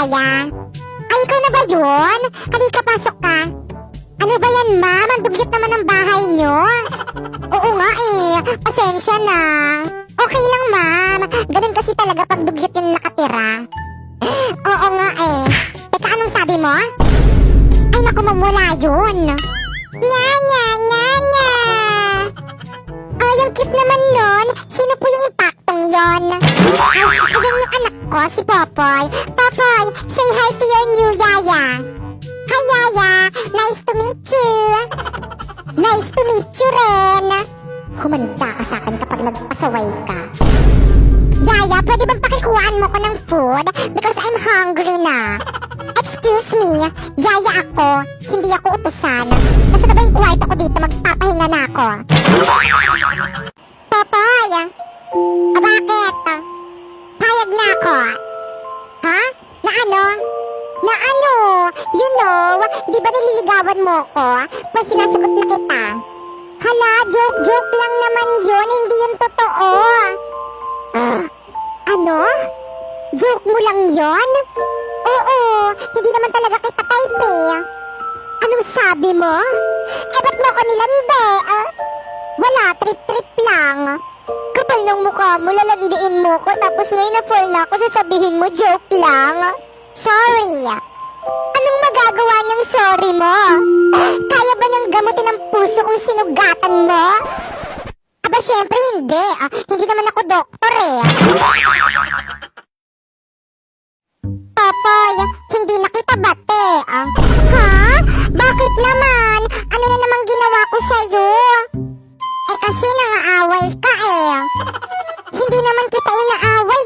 Yaya? Ay, ikaw na ba yun? Halika, pasok ka. Ano ba yan, ma'am? Ang dugyot naman ng bahay nyo. Oo nga eh. Pasensya na. Okay lang, ma'am. Ganun kasi talaga pag dugyot yung nakatira. Oo nga eh. Teka, anong sabi mo? Ay, naku, mamula yun. Nya, nya, nya, nya. Oh, yung cute naman nun. Sino po yung impaktong yon? Ay, ayan yung anak ko, si Popoy. Popoy, say hi to your new Yaya. Hi, Yaya. Nice to meet you. Nice to meet you rin. Humanda ka sa akin kapag nagpasaway ka. Yaya, pwede bang pakikuhaan mo ko ng food? Because I'm hungry na. Excuse me, Yaya ako. Hindi ako utusan. Nasa na ba yung kwarto ko dito? Magpapahinga na ako. Popoy, bakit? Payag na ako. Ha? Na ano? Na ano? You know, di ba nililigawan mo ko? Pag sinasagot na kita. Hala, joke lang naman yun. Hindi yun totoo. Ano? Joke mo lang yon? Oo, hindi naman talaga kita type eh. Anong sabi mo? Ba't mo ko nilande? Wala, trip-trip lang. Kapal ng mukha mo, lalandiin mo ko, tapos ngayon na-fall na ako, sasabihin mo joke lang. Sorry. Anong magagawa ng sorry mo? Kaya ba niyang gamutin ang puso kung sinugatan mo? Aba, syempre hindi. Hindi naman ako doktor eh. Popoy, hindi na kita bate. Ha? Bakit naman? Ano na namang ginawa ko sa'yo? Kasi nangaaway ka eh. Hindi naman kita inaaway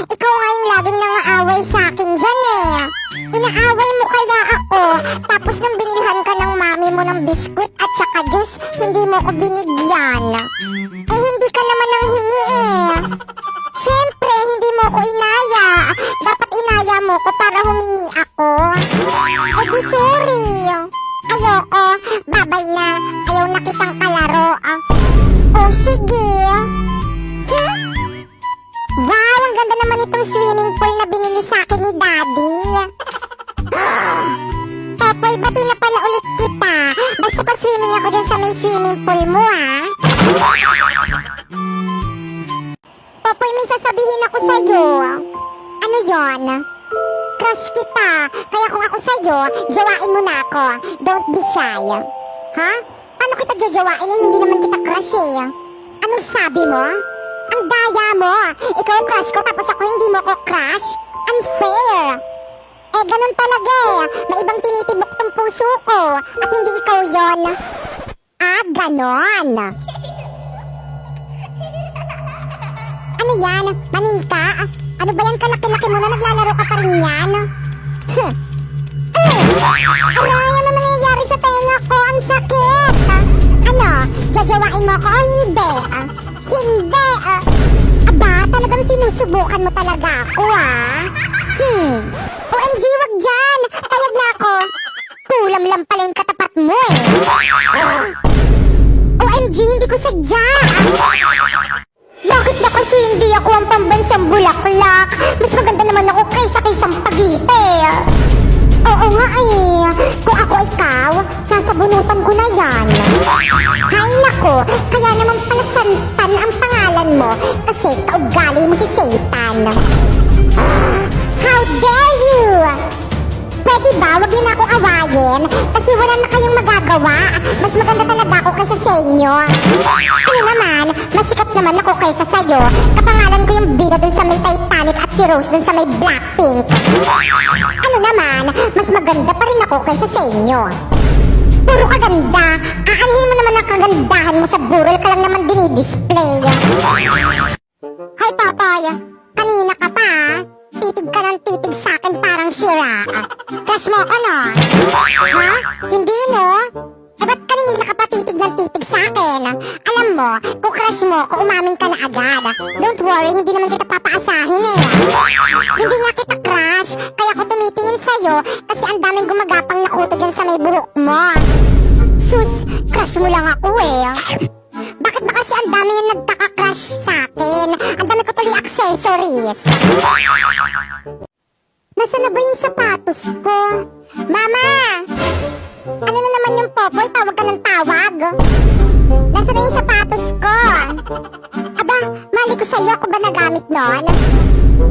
Ikaw nga yung laging nangaaway sa akin dyan eh. Inaaway mo kaya ako, tapos nang binilhan ka ng mami mo ng biskwit at saka juice, hindi mo ko binigyan. Hindi ka naman nang hingi eh. Siyempre, hindi mo ko inaya. Dapat inaya mo ko para humingi ako. Di sorry. Ayoko. Babay na. Ayaw na kitang kalaro. Oh, sige. Wow, ang ganda naman itong swimming pool na binili sa akin ni Daddy. Popoy, bati na pala ulit kita. Basta pa swimming ako dyan sa may swimming pool mo Popoy, may sasabihin ako sa'yo. Ano yon? Crush kita. Kaya kung ako sa'yo, jowain mo na ako. Don't be shy. Ha? Paano kita jojowain hindi naman kita crush eh? Anong sabi mo? Ang daya mo. Ikaw ang crush ko tapos ako hindi mo ko crush? Unfair. Ganun talaga eh. May ibang tinitibok tong puso ko. At hindi ikaw yon. Ganon. Ano yan? Manika? Ano ba yan kalaki-laki mo na naglalaro ka pa rin yan? Aray, ano nangyayari sa tenga ko? Ang sakit! Ano? Jajawain mo ko o hindi? Hindi! Aba, talagang sinusubukan mo talaga ako OMG, wag dyan! Payag na ako! Kulam lang pala yung katapat mo eh! OMG, hindi ko sadya! Bakit ba kasi hindi ako ang pambansang bulaklak? Mas maganda naman ako kaysa kay Sampagite. Oo nga eh. Kung ako ikaw, sasabunutan ko na yan. Hay nako, kaya naman pala Santan ang pangalan mo kasi kaugali mo si Satan. How dare you! Pwede ba? Wag niyo na akong awayin kasi wala na kayong magagawa. Mas maganda talaga ako kaysa sa inyo. Ano naman, masikat naman ako kaysa sa'yo. Kapangalan ko yung bida dun sa may Titanic at si Rose dun sa may Blackpink. Ano naman, mas maganda pa rin ako kaysa sa inyo. Puro kaganda. Aanhin mo naman ang kagandahan mo sa burol ka lang naman dinidisplay. Hi, Popoy. Kanina ka pa Titig ka ng titig sa akin parang sira. Crush mo ako, no? Ha? Hindi, no? Ba't kanina ka pa titig ng titig sa akin? Alam mo, kung crush mo ako, umamin ka na agad. Don't worry, hindi naman kita papaasahin eh. Hindi nga kita crush, kaya ako tumitingin sa'yo kasi ang daming gumagapang na kuto dyan sa may buhok mo. Sus, crush mo lang ako eh. Bakit ba kasi ang dami yung nagkaka-crush sa akin? Ang dami ko tuloy accessories. Nasaan na ba yung sapatos ko? Mama! Ano na naman yung Popoy? Tawag ka ng tawag. Nasaan na yung sapatos ko? Aba, mali ko sa'yo. Ako ba nagamit nun?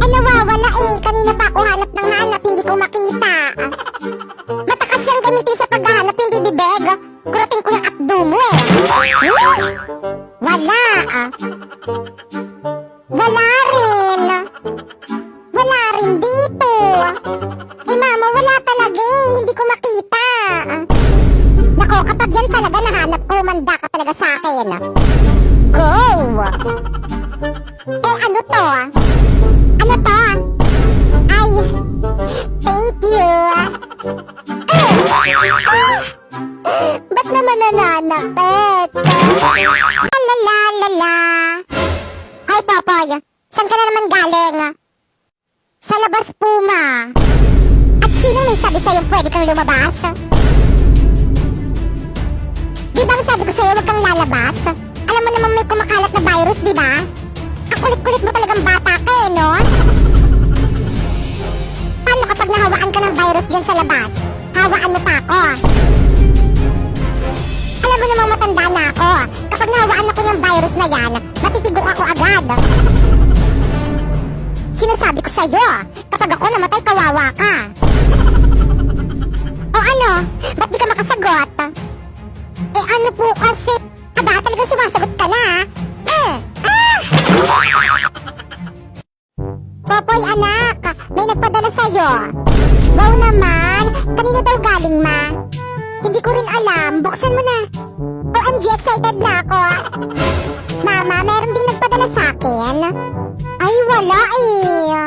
Nawawala eh. Kanina pa ako hanap ng hanap. Hindi ko makita. Matakas yung gamitin sa paghahanap. Hindi bibeg. Kurating ko yung akdo mo eh. Wala. Wala rin. Wala rin dito. Mama, wala talaga eh. Hindi ko makita. Nako, kapag yan talaga nahanap ko, manda ka talaga sa akin. Go! Ano to? Ano to? Ay, thank you. Ba't naman nananakit? Lalalala. Ay, Popoy, saan ka na naman galing? Sa labas po, ma. At sino may sabi sa'yo pwede kang lumabas? Di ba ang sabi ko sa'yo huwag kang lalabas? Alam mo naman may kumakalat na virus, di ba? Ang kulit-kulit mo talagang bata ka eh, no? Paano kapag nahawaan ka ng virus dyan sa labas? Hawaan mo pa ako. Alam mo namang matanda na ako. Kapag nahawaan ako ng virus na yan, matitigok ako agad. Sinasabi ko sa'yo, kapag ako namatay, kawawa ka. O ano? Ba't di ka makasagot? Ano po kasi? Aba, talagang sumasagot ka na, Popoy, anak, may nagpadala sa'yo. Wow naman, kanino daw galing, ma? Hindi ko rin alam, buksan mo na. OMG, excited na ako. Mama, meron ding nagpadala sa'kin. Ay, wala eh.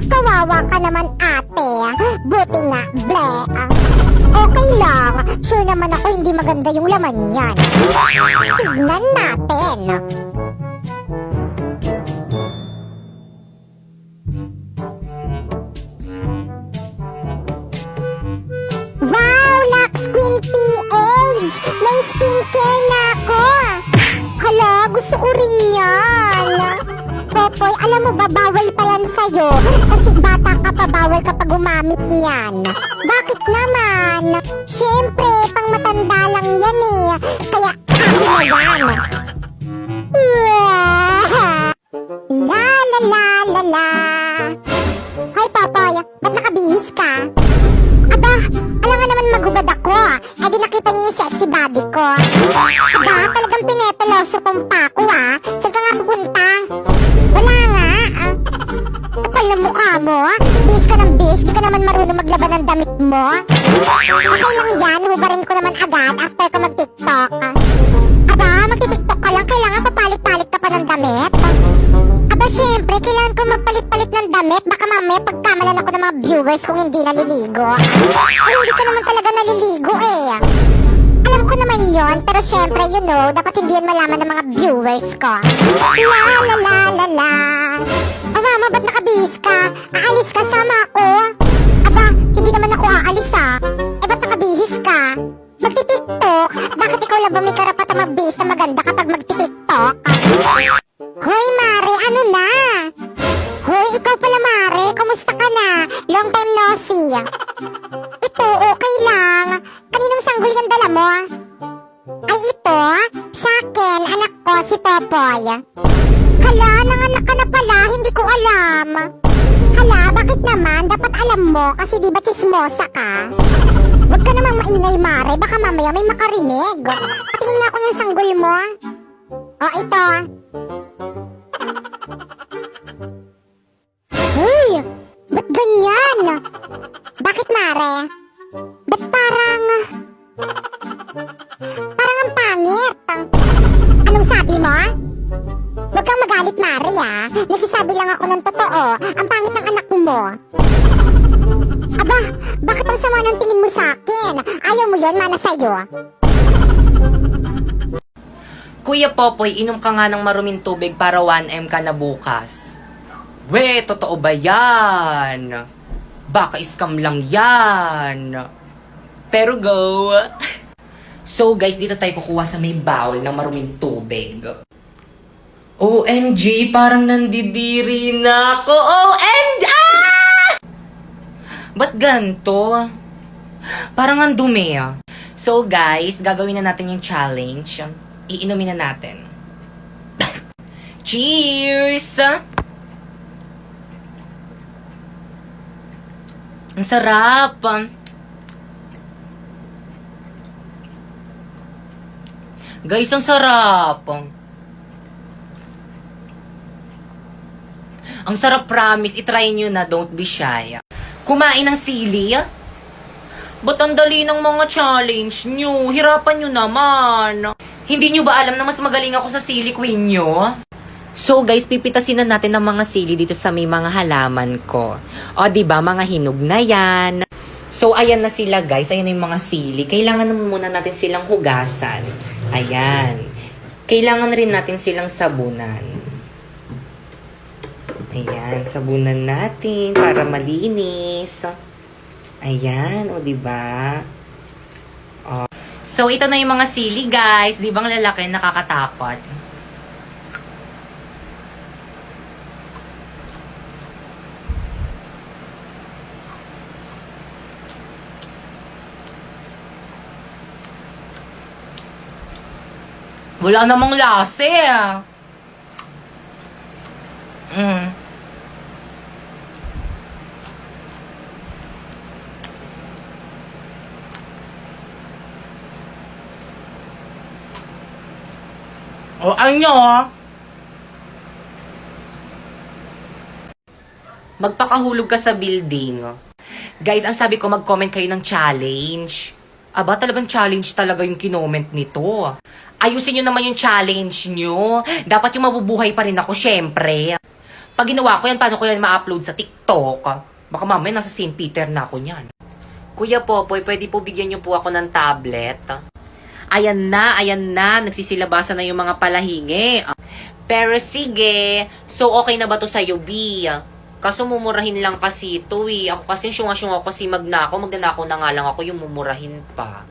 Kawawa ka naman, ate. Buti nga, ble. Okay lang. Sure naman ako hindi maganda yung laman niyan. Tignan natin. Wow! Lux Queen PH! May skincare na ako! Hala, gusto ko rin yan! Popoy, alam mo ba, bawal pa yan sa'yo. Kasi bata ka pa, bawal ka pa gumamit niyan. Bakit naman? Siyempre, pang matanda lang yan eh. Kaya, akin na yan. La la la la la. Hoy, Popoy, ba't nakabihis ka? Aba, alam nga naman magubad ako. Di nakita niyo yung sexy body ko. Aba, talagang pinepeloso kong pa ako Saan ka nga pupunta? Wala nga. Kapal na mukha mo. Bis ka ng bis. Di ka naman marunong maglaban ng damit mo. Okay lang yan. Hubarin ko naman agad after ko mag-tiktok. Aba, mag-tiktok ka lang. Kailangan papalit-palit ka pa ng damit. Aba, syempre, kailangan ko magpalit-palit ng damit. Baka mamaya pagkamalan ako ng mga viewers kung hindi naliligo. Hindi ka naman talaga naliligo eh. Alam ko naman yon, pero syempre, you know, dapat hindi yan malaman ng mga viewers ko. La la la la la. O mama, ba't nakabihis ka? Aalis ka, sama ako. Aba, hindi naman ako aalis ba't nakabihis ka? Magti-tiktok? Bakit ikaw lang ba may karapatan magbihis na maganda kapag magti-tiktok? Hoy, Mare, ano na? Hoy, ikaw pala, Mare. Kumusta ka na? Long time no see. Ito, okay lang. Kaninong sanggol yung dala mo? Ay, ito? Sa akin, anak ko, si Popoy. Hala, nanganak ka na pala. Hindi ko alam. Hala, bakit naman? Dapat alam mo kasi di ba chismosa ka? Huwag ka namang maingay, Mare. Baka mamaya may makarinig. Patingin nga ako ng sanggol mo. O, ito. Hoy! Ba't ganyan? Bakit, Mare? Ba't parang ang pangit? Anong sabi mo? Huwag kang magalit, Mare, Nagsasabi lang ako ng totoo. Ang pangit ng anak mo. Aba, bakit ang sama ng tingin mo sa akin? Ayaw mo yon, mana sa'yo. Kuya Popoy, inom ka nga ng maruming tubig para 1M ka na bukas. We, totoo ba yan? Baka scam lang yan. Pero go. So guys, dito tayo kukuha sa may bowl ng maruming tubig. OMG, parang nandidiri na ako. OMG! Ah! Ba't ganto? Parang ang dumi ah. So guys, gagawin na natin yung challenge. Iinumin na natin. Cheers! Ang sarap! Guys, ang sarap! Ang sarap, promise. I-try nyo na, don't be shy. Kumain ng sili? Ba't ang dali ng mga challenge nyo? Hirapan nyo naman. Hindi nyo ba alam na mas magaling ako sa sili queen nyo? So guys, pipitasin na natin ang mga sili dito sa may mga halaman ko. O diba, mga hinog na yan. So ayan na sila guys, ayan na yung mga sili. Kailangan na muna natin silang hugasan. Ayan. Kailangan rin natin silang sabunan. Ayan, sabunan natin para malinis. Ayan, o diba? O. So ito na yung mga sili guys. Di ba ang lalaki, nakakatakot? Wala namang lasa eh. O ano? Magpakahulog ka sa building. Guys, ang sabi ko mag-comment kayo ng challenge. Aba, talagang challenge talaga yung kinoment nito. Ayusin nyo naman yung challenge nyo. Dapat yung mabubuhay pa rin ako, syempre. Pag ginawa ko yan, paano ko yan ma-upload sa TikTok? Baka mamaya nasa St. Peter na ako yan. Kuya Popoy, pwede po bigyan nyo po ako ng tablet? Ayan na. Nagsisilabasan na yung mga palahingi. Pero sige. So, okay na ba to sa'yo, B? Kaso mumurahin lang kasi ito eh. Ako kasi syunga-syunga ako kasi magnanakaw na nga lang ako yung mumurahin pa.